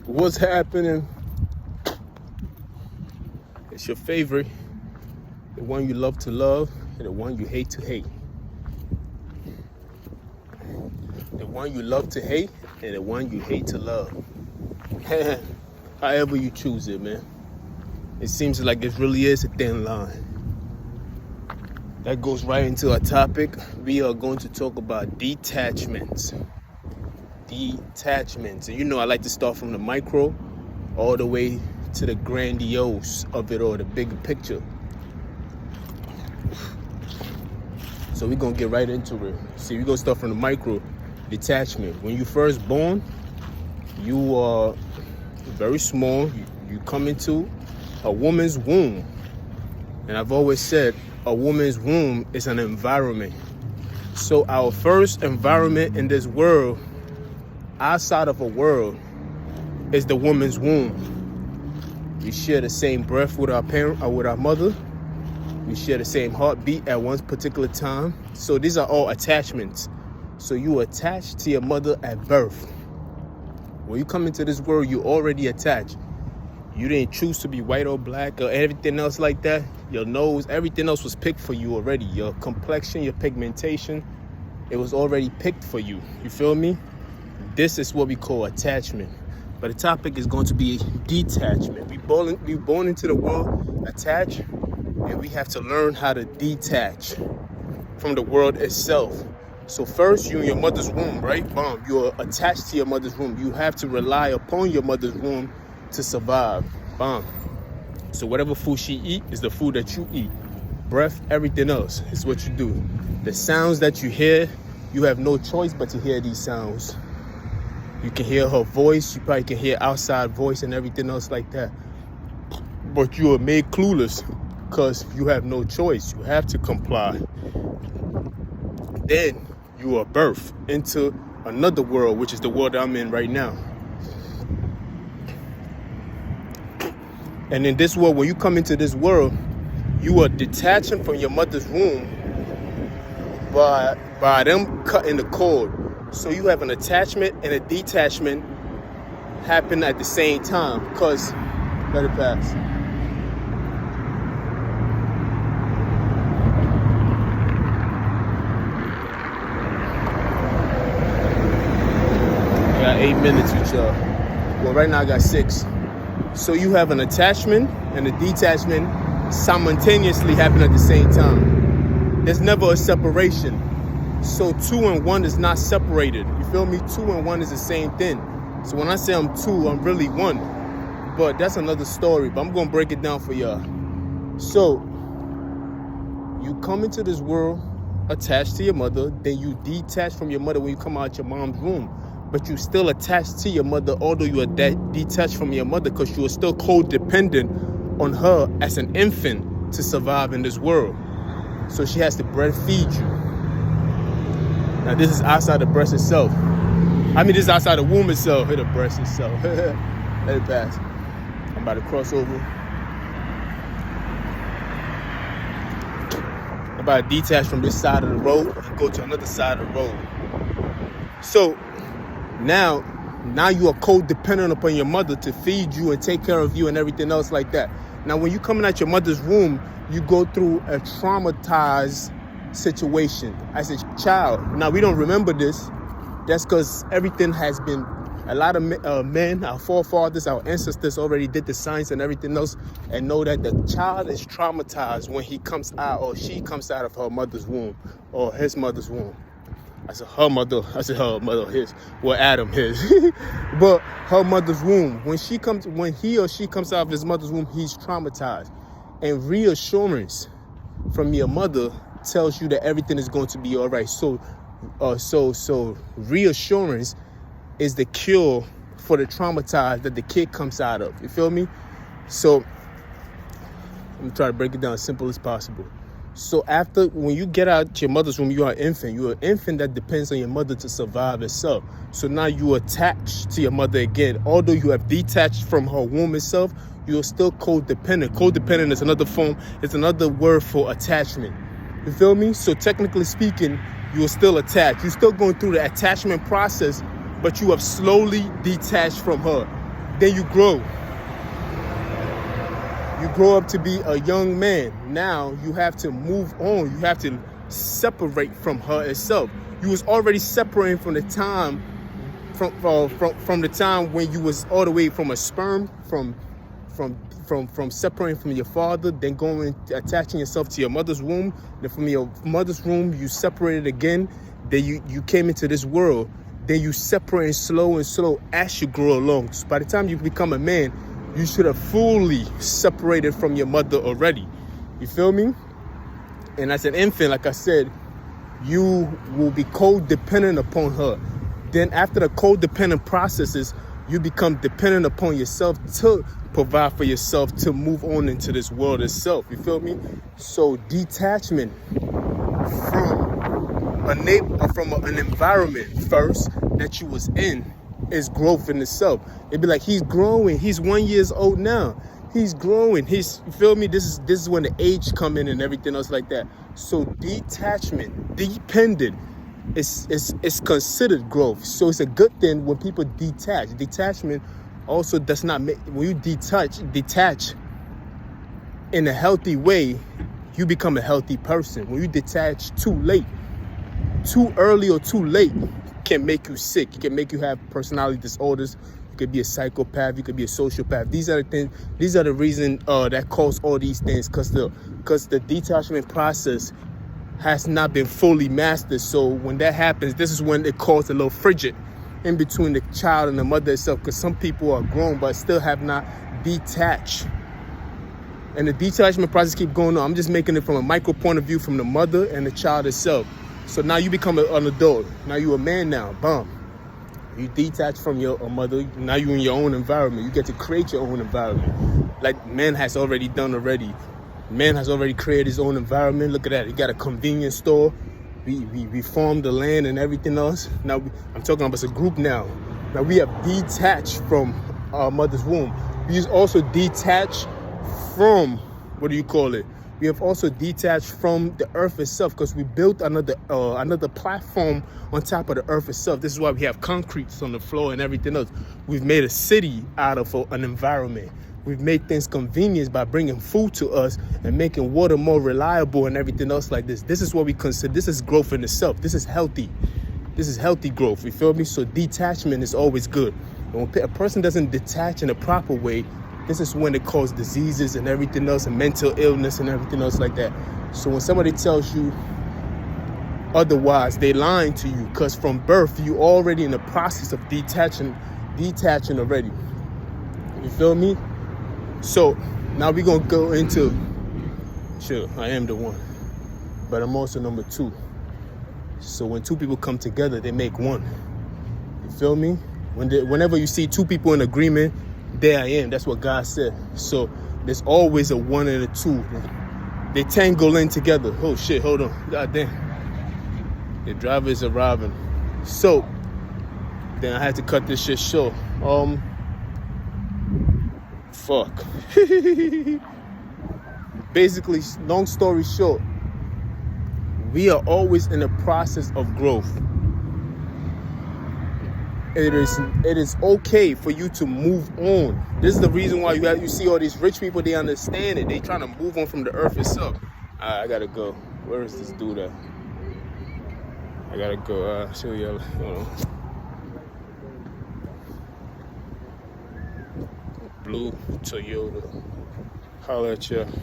What's happening? It's your favorite, the one you love to love and the one you hate to hate. The one you love to hate and the one you hate to love. However you choose it, man. It seems like it really is a thin line. That goes right into our topic. We are going to talk about detachments. Detachments. And you know I like to start from the micro all the way to the grandiose of it, or the bigger picture. So we're going to get right into it. See, we're going to start from the micro. Detachment. When you first born, you are very small. You come into a woman's womb. And I've always said a woman's womb is an environment. So our first environment in this world, outside of a world, is the woman's womb. We share the same breath with our parent or with our mother. We share the same heartbeat at one particular time. So these are all attachments. So you attach to your mother at birth. When you come into this world, you already attached. You didn't choose to be white or black or everything else like that. Your nose, everything else was picked for you already. Your complexion, your pigmentation, it was already picked for you. You feel me? This is what we call attachment. But the topic is going to be detachment. We born into the world attached, and we have to learn how to detach from the world itself. So first, you're in your mother's womb, right? Boom. You're attached to your mother's womb. You have to rely upon your mother's womb to survive. Boom. So whatever food she eat is the food that you eat. Breath, everything else is what you do. The sounds that you hear, you have no choice but to hear these sounds. You can hear her voice. You probably can hear outside voice and everything else like that. But you are made clueless because you have no choice. You have to comply. Then you are birthed into another world, which is the world I'm in right now. And in this world, when you come into this world, you are detaching from your mother's womb by them cutting the cord. So you have an attachment and a detachment happen at the same time. Because, let it pass. I got 8 minutes with y'all. Well, right now I got 6. So you have an attachment and a detachment simultaneously happen at the same time. There's never a separation. So 2 and 1 is not separated. You feel me? 2 and 1 is the same thing. So when I say I'm 2, I'm really 1. But that's another story. But I'm going to break it down for y'all. So you come into this world attached to your mother. Then you detach from your mother when you come out your mom's womb. But you still attached to your mother, although you are detached from your mother, because you are still codependent on her as an infant to survive in this world. So she has to breastfeed you. Now this is outside the breast itself. This is outside the womb itself. The breast itself. Let it pass. I'm about to cross over. I'm about to detach from this side of the road and go to another side of the road. So now you are codependent upon your mother to feed you and take care of you and everything else like that. Now when you coming out your mother's womb, you go through a traumatized situation as a child. Now we don't remember this. That's because everything has been, a lot of men, our forefathers, our ancestors already did the science and everything else, and know that the child is traumatized when he comes out or she comes out of her mother's womb or his mother's womb. I said her mother, his. Well, Adam, his. But her mother's womb. When he or she comes out of his mother's womb, he's traumatized. And reassurance from your mother tells you that everything is going to be all right. So reassurance is the cure for the traumatized that the kid comes out of. You feel me? So I'm gonna try to break it down as simple as possible. So when you get out your mother's womb, you are an infant. You're an infant that depends on your mother to survive itself. So now you attach to your mother again. Although you have detached from her womb itself, you're still codependent. Codependent is another form. It's another word for attachment. You feel me? So technically speaking, you're still attached. You're still going through the attachment process, but you have slowly detached from her. Then you grow. You grow up to be a young man. Now you have to move on. You have to separate from her itself. You was already separating from the time from the time when you was all the way from a sperm, from separating from your father, then going attaching yourself to your mother's womb. Then from your mother's womb you separated again. Then you came into this world. Then you separate slow and slow as you grow along. So by the time you become a man, you should have fully separated from your mother already. You feel me? And as an infant, like I said, you will be codependent upon her. Then after the codependent processes, you become dependent upon yourself to provide for yourself, to move on into this world itself. You feel me? So detachment from an environment first that you was in is growth in itself. It'd be like, he's growing. He's 1 year old now. He's growing. You feel me? This is when the age come in and everything else like that. So detachment, dependent, is considered growth. So it's a good thing when people detach. Detachment also does not make, when you detach in a healthy way, you become a healthy person. When you detach too late, too early or too late, can make you sick. It can make you have personality disorders. You could be a psychopath. You could be a sociopath. These are the things. These are the reason that cause all these things. Because the detachment process has not been fully mastered. So when that happens, this is when it causes a little frigid in between the child and the mother itself. Because some people are grown but still have not detached. And the detachment process keep going on. I'm just making it from a micro point of view from the mother and the child itself. So now you become an adult. Now you're a man now. Boom. You detach from your mother. Now you're in your own environment. You get to create your own environment. Like man has already done already. Man has already created his own environment. Look at that. He got a convenience store. We farmed the land and everything else. Now I'm talking about as a group now. Now we have detached from our mother's womb. We also detached from, what do you call it? We have also detached from the earth itself because we built another platform on top of the earth itself. This is why we have concretes on the floor and everything else. We've made a city out of an environment. We've made things convenient by bringing food to us and making water more reliable and everything else like this. This is what we consider, this is growth in itself. This is healthy. This is healthy growth, you feel me? So detachment is always good. And when a person doesn't detach in a proper way, this is when it causes diseases and everything else and mental illness and everything else like that. So when somebody tells you otherwise, they lying to you because from birth, you already in the process of detaching already. You feel me? So now we're going to go into, sure, I am the one, but I'm also number two. So when two people come together, they make one. You feel me? Whenever you see two people in agreement, there I am. That's what God said. So there's always a one and a two. They tangle in together. Oh shit, hold on. God damn. The driver is arriving. So then I had to cut this shit short. Fuck. Basically, long story short, we are always in the process of growth. It is okay for you to move on. This is the reason why you see all these rich people. They understand it. They trying to move on from the earth itself. I gotta go. Where is this dude at? I gotta go. Show y'all. Hold on. Blue Toyota. Holla at ya.